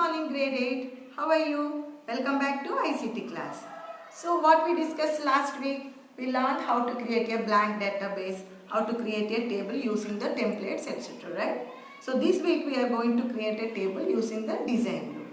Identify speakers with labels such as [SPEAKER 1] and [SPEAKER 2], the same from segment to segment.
[SPEAKER 1] morning grade 8. How are you? Welcome back to ICT class. So what we discussed last week, we learned how to create a blank database, how to create a table using the templates, etc. Right? So this week we are going to create a table using the design view.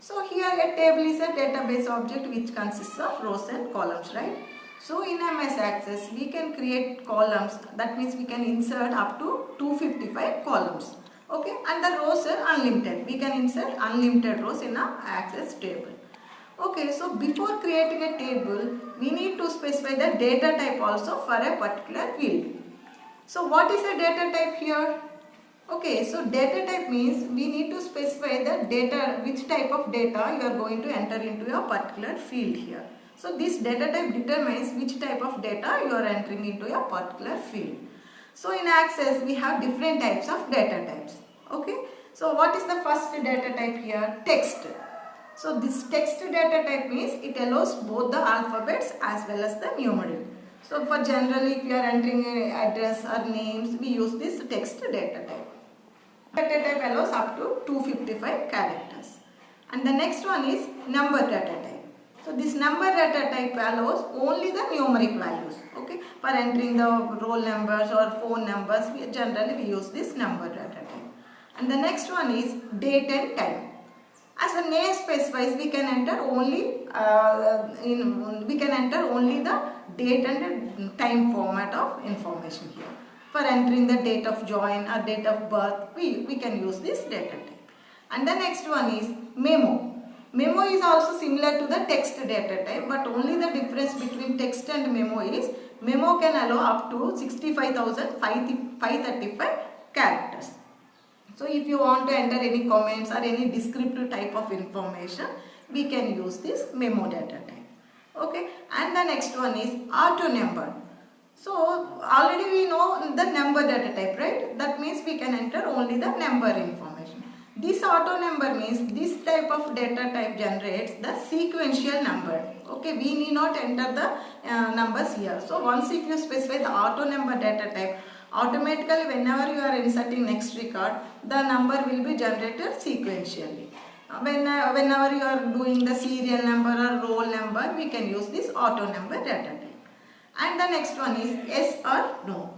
[SPEAKER 1] So here a table is a database object which consists of rows and columns, right? So in MS Access we can create columns, that means we can insert up to 255 columns. Okay, and the rows are unlimited. We can insert unlimited rows in our Access table. Okay, so before creating a table, we need to specify the data type also for a particular field. So what is a data type here? Okay, so data type means we need to specify the data, which type of data you are going to enter into a particular field here. So this data type determines which type of data you are entering into a particular field. So in Access we have different types of data types. Okay, so what is the first data type here? Text. So this text data type means it allows both the alphabets as well as the numeric. So for generally if you are entering an address or names, we use this text data type. Data type allows up to 255 characters. And the next one is number data type. So this number data type allows only the numeric values. Okay, for entering the roll numbers or phone numbers, we use this number data type. And the next one is date and time. As the name specifies, we can enter only the date and time format of information here. For entering the date of join or date of birth, we can use this data type. And the next one is memo. Memo is also similar to the text data type, but only the difference between text and memo is memo can allow up to 65,535 characters. So if you want to enter any comments or any descriptive type of information, we can use this memo data type. Okay, and the next one is auto number. So already we know the number data type, right? That means we can enter only the number information. This auto number means this type of data type generates the sequential number. Okay, we need not enter the numbers here. So once if you specify the auto number data type, automatically whenever you are inserting next record, the number will be generated sequentially. Whenever you are doing the serial number or roll number, we can use this auto number data type. And the next one is yes or no.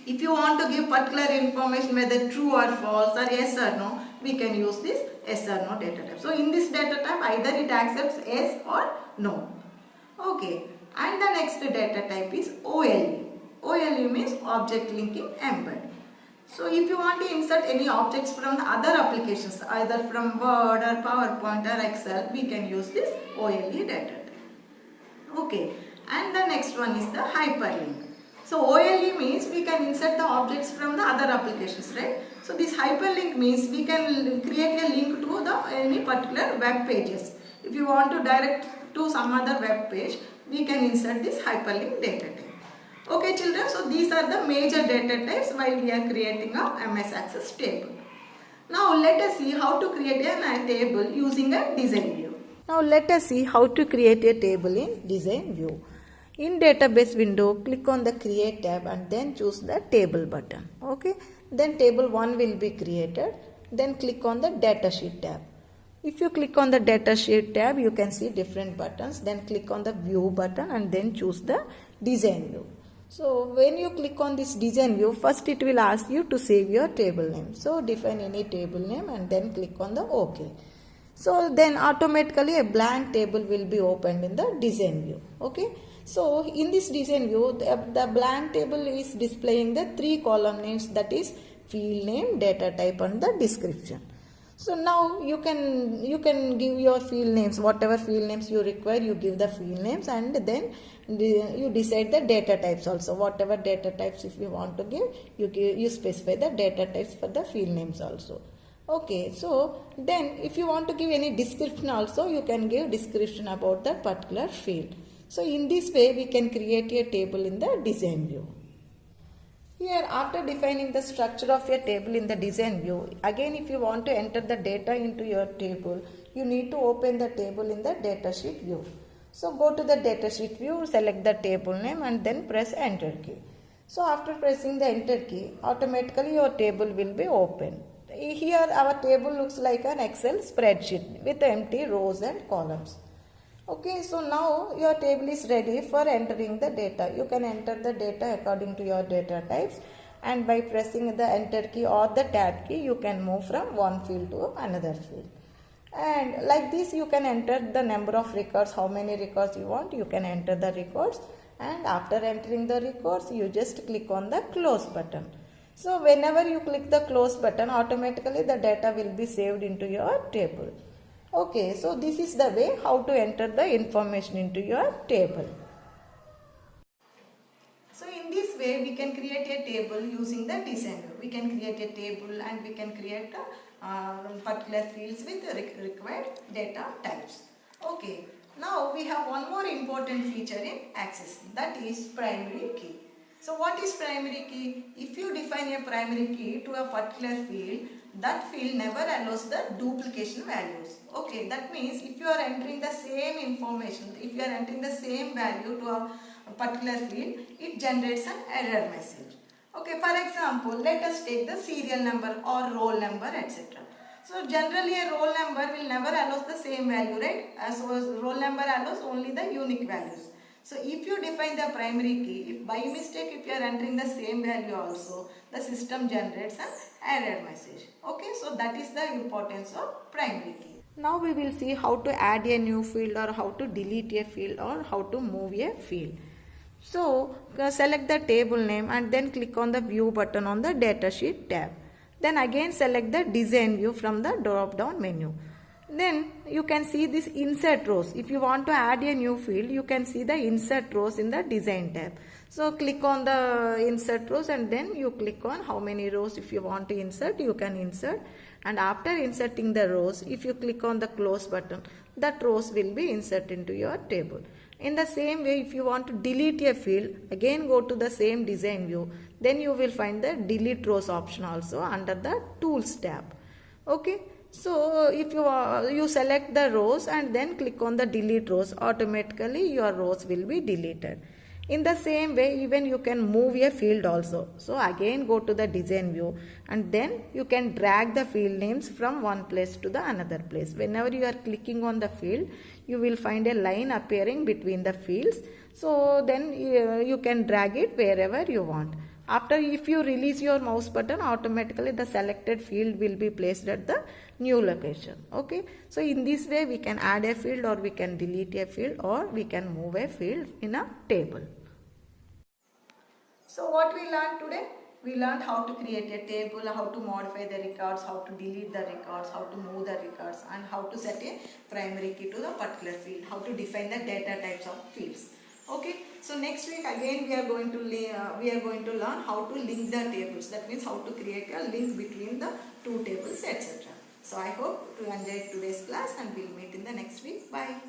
[SPEAKER 1] If you want to give particular information whether true or false or yes or no, we can use this yes or no data type. So in this data type, either it accepts yes or no. Okay, and the next data type is OLE. OLE means object linking embed. So if you want to insert any objects from the other applications, either from Word or PowerPoint or Excel, we can use this OLE data type. Okay, and the next one is the hyperlink. So OLE means we can insert the objects from the other applications, right? So this hyperlink means we can create a link to any particular web pages. If you want to direct to some other web page, we can insert this hyperlink data type. Okay children, so these are the major data types while we are creating a MS Access table. Now let us see how to create a table using a design view. Now let us see how to create a table in design view. In database window, click on the create tab and then choose the table button. Okay, then table 1 will be created. Then click on the datasheet tab. If you click on the datasheet tab, you can see different buttons. Then click on the view button and then choose the design view. So when you click on this design view, first it will ask you to save your table name. So define any table name and then click on the OK. So then automatically a blank table will be opened in the design view. Okay. So in this design view, the blank table is displaying the 3 column names, that is field name, data type and the description. So now you can give your field names, whatever field names you require, you give the field names and then you decide the data types also. Whatever data types if you want to give, you specify the data types for the field names also. Okay, so then if you want to give any description also, you can give description about that particular field. So in this way we can create a table in the design view. Here after defining the structure of your table in the design view, again if you want to enter the data into your table, you need to open the table in the datasheet view. So go to the datasheet view, select the table name and then press enter key. So after pressing the enter key, automatically your table will be open. here our table looks like an Excel spreadsheet with empty rows and columns. Okay, so now your table is ready for entering the data. You can enter the data according to your data types, and by pressing the enter key or the tab key, you can move from one field to another field. And like this, you can enter the number of records, how many records you want. You can enter the records, and after entering the records, you just click on the close button. So whenever you click the close button, automatically the data will be saved into your table. Okay, so this is the way how to enter the information into your table. So in this way we can create a table using the design view. We can create a table and we can create particular fields with required data types. Okay, now we have one more important feature in Access, that is primary key. So what is primary key? If you define a primary key to a particular field, that field never allows the duplication values. Okay, that means if you are entering the same information, if you are entering the same value to a particular field, it generates an error message. Okay, for example, let us take the serial number or roll number, etc. So generally a roll number will never allow the same value, right? So roll number allows only the unique values. So if you define the primary key, if by mistake if you are entering the same value also, the system generates an error message. Okay, so that is the importance of primary key. Now we will see how to add a new field or how to delete a field or how to move a field. So select the table name and then click on the view button on the datasheet tab. Then again select the design view from the drop down menu. Then you can see this insert rows. If you want to add a new field, you can see the insert rows in the design tab. So click on the insert rows and then you click on how many rows if you want to insert, you can insert. And after inserting the rows, if you click on the close button, that rows will be inserted into your table. In the same way, if you want to delete a field, again go to the same design view. Then you will find the delete rows option also under the tools tab. Okay. So if you select the rows and then click on the delete rows, automatically your rows will be deleted. In the same way, even you can move a field also. So again go to the design view and then you can drag the field names from one place to the another place. Whenever you are clicking on the field, you will find a line appearing between the fields. So then you can drag it wherever you want. After, if you release your mouse button, automatically the selected field will be placed at the new location. Okay, so in this way we can add a field or we can delete a field or we can move a field in a table. So what we learned today? We learned how to create a table, how to modify the records, how to delete the records, how to move the records, and how to set a primary key to the particular field, how to define the data types of fields. Okay, so next week again we are going to learn how to link the tables. That means how to create a link between the two tables, etc. So I hope you enjoyed today's class and we'll meet in the next week. Bye.